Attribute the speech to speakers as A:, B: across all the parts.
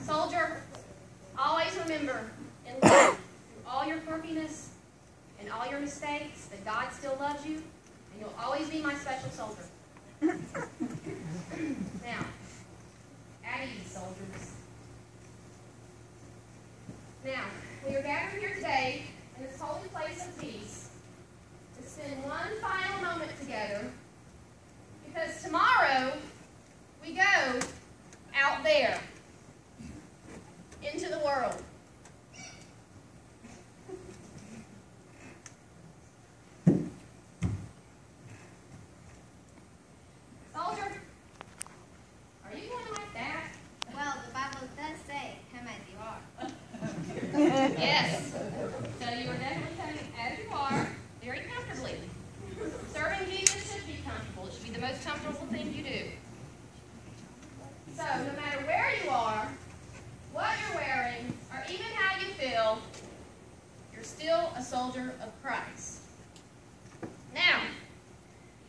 A: Soldier, always remember in life, through all your quirkiness and all your mistakes, that God still loves you, and you'll always be my special soldier. Now, at ease, soldiers. Now, we are gathered here today in this holy place of peace to spend one final moment together, because tomorrow we go out there into the world. Soldier, are you going like that?
B: Well, the Bible does say, come as you are.
A: Yes. So you are definitely coming as you are, very comfortably. Serving Jesus should be comfortable. It should be the most comfortable thing you do. So no matter where you are, what you're wearing, or even how you feel, you're still a soldier of Christ. Now,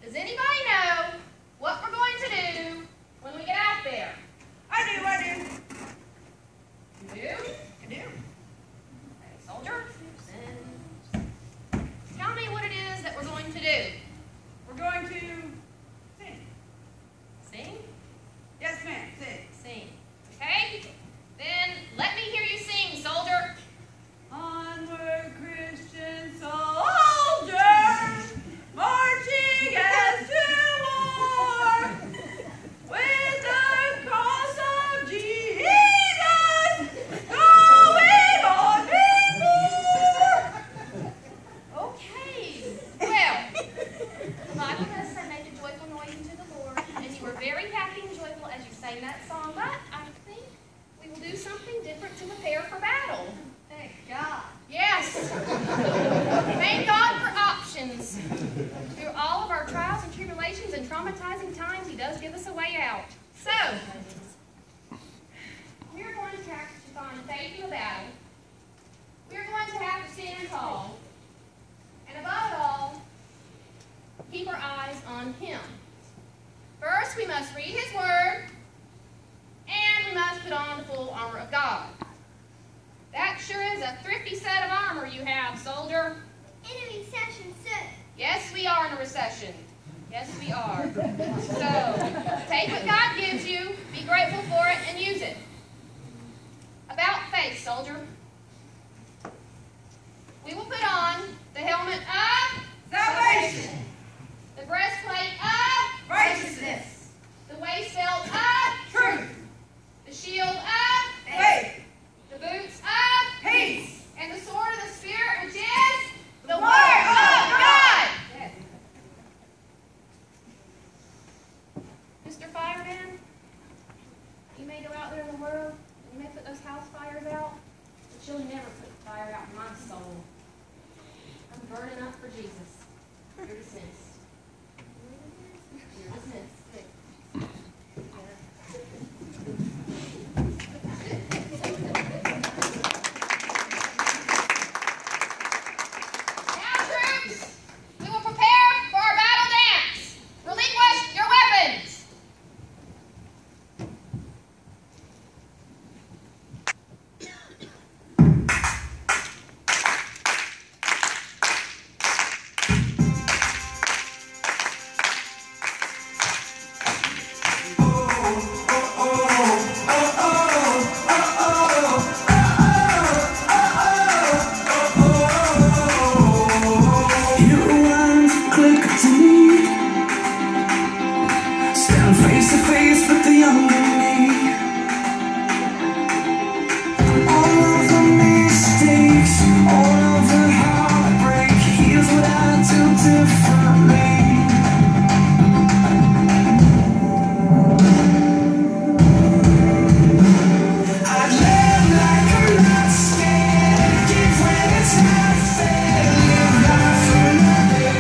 A: does anybody know what we're going to do when we get out there?
C: I do.
A: You do?
C: I do.
A: Okay, soldier, tell me what it is that we're going to do.
C: We're going to sing.
A: Sing?
C: Yes, ma'am, sing.
A: Sing. Okay? Then let me hear you sing, soldier.
C: Onward, Christian soldiers, marching as to war, with the cross of Jesus going on before.
A: Okay. Well, the Bible does say make a joyful noise unto the Lord, and you were very happy and joyful as you sang that song, but I think we will do something different to prepare for battle.
B: Thank God.
A: Yes. Thank God for options. Through all of our trials and tribulations and traumatizing times, He does give us a way out. So, we're going to have to find faith in the battle. We're going to have to stand tall. And above it all, keep our eyes on Him. First, we must read His Word, and we must put on the full armor of God. That sure is a thrifty set of armor you have, soldier.
B: In a recession, sir.
A: Yes, we are in a recession. Yes, we are. So, take what God gives you, be grateful for it, and use it. About face, soldier. We will put on the helmet of
C: Salvation,
A: the breastplate of
C: righteousness,
A: the waist belt of
C: truth,
A: the shield of
C: faith,
A: the boots of
C: peace,
A: and the sword of the Spirit, which is the
C: Word
A: Word of
C: of
A: God. Mr. Fireman, you may go out there in the world, and you may put those house fires out, but you'll never put the fire out in my soul. I'm burning up for Jesus. You're dismissed. You're dismissed. Now, troops, we will prepare for our battle dance. Relinquish your weapons.
D: Face to face with the younger me. All of the mistakes, all of the heartbreak, here's what I do differently. I'd live like I'm not scared, give when it's not fair, live life for another,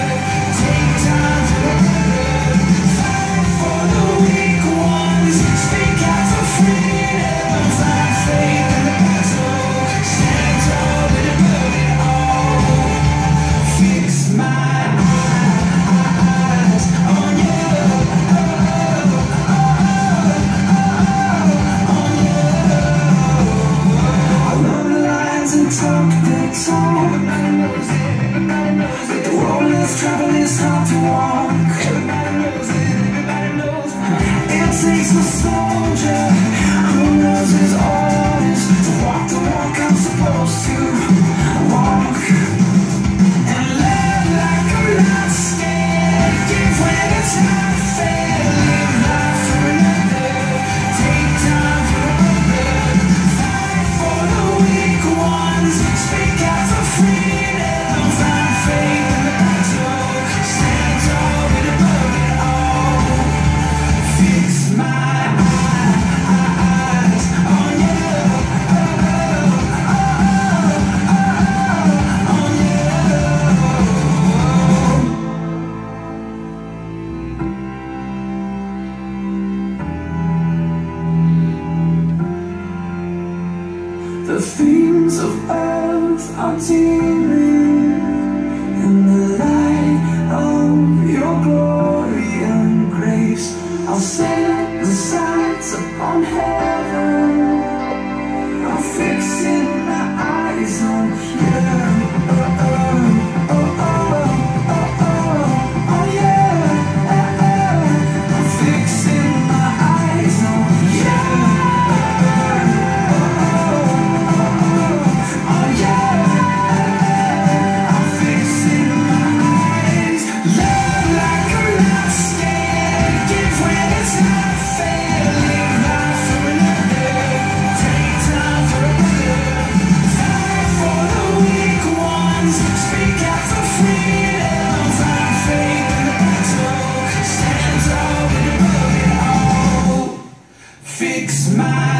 D: take time for another, fight for the weak ones, speak takes a soldier who knows his orders to walk the walk I'm supposed to walk, and live like I'm not scared. Give when it's not fair. Live life for another. Take time for other. Fight for the weak ones. Speak out for freedom. Find faith in the battle. Stand tall and above it all. Fix my eyes on you. On you. The themes of earth are teeming in the light of your glory and grace. I'll set the sights upon heaven. I'm fixing my eyes on you. Oh yeah. I'm fixing my eyes on you. Oh yeah. I'm fixing my eyes. Love like I'm not scared. Give when it's not fair. Live life for another. Take time for another. Fight for the weak ones. Speak out for freedom. Find faith in the battle. Stand tall and above it all. Fix my